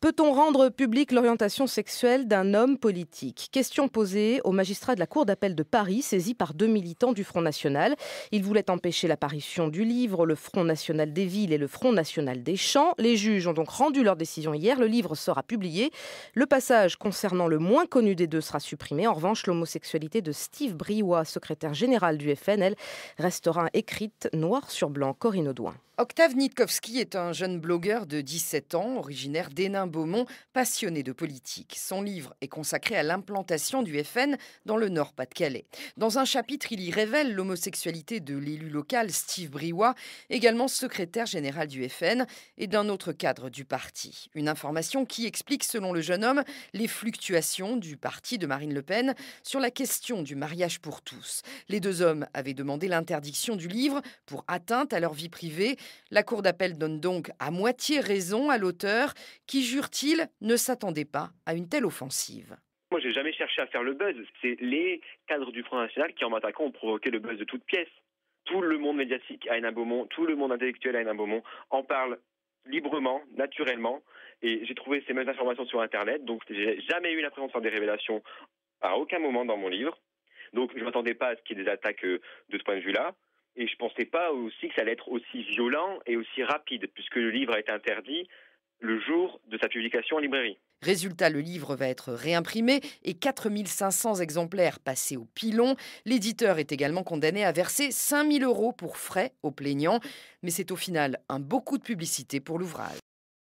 Peut-on rendre publique l'orientation sexuelle d'un homme politique? Question posée au magistrat de la Cour d'appel de Paris, saisi par 2 militants du Front National. Ils voulaient empêcher l'apparition du livre Le Front National des villes et le Front National des champs. Les juges ont donc rendu leur décision hier. Le livre sera publié. Le passage concernant le moins connu des deux sera supprimé. En revanche, l'homosexualité de Steve Briouat, secrétaire général du FN, elle, restera écrite noir sur blanc. Corinne Audouin. Octave Nitkowski est un jeune blogueur de 17 ans, originaire d'Hénin-Beaumont, passionné de politique. Son livre est consacré à l'implantation du FN dans le Nord-Pas-de-Calais. Dans un chapitre, il y révèle l'homosexualité de l'élu local Steve Briouat, également secrétaire général du FN, et d'un autre cadre du parti. Une information qui explique, selon le jeune homme, les fluctuations du parti de Marine Le Pen sur la question du mariage pour tous. Les deux hommes avaient demandé l'interdiction du livre pour atteinte à leur vie privée. La Cour d'appel donne donc à moitié raison à l'auteur qui, jure-t-il, ne s'attendait pas à une telle offensive. Moi, j'ai jamais cherché à faire le buzz. C'est les cadres du Front National qui, en m'attaquant, ont provoqué le buzz de toutes pièces. Tout le monde médiatique à Hénin-Beaumont, tout le monde intellectuel à Hénin-Beaumont en parle librement, naturellement. Et j'ai trouvé ces mêmes informations sur Internet. Donc, j'ai jamais eu l'impression de faire des révélations à aucun moment dans mon livre. Donc, je ne m'attendais pas à ce qu'il y ait des attaques de ce point de vue-là. Et je ne pensais pas aussi que ça allait être aussi violent et aussi rapide, puisque le livre a été interdit le jour de sa publication en librairie. Résultat, le livre va être réimprimé et 4500 exemplaires passés au pilon. L'éditeur est également condamné à verser 5 000 € pour frais aux plaignants. Mais c'est au final un beau coup de publicité pour l'ouvrage.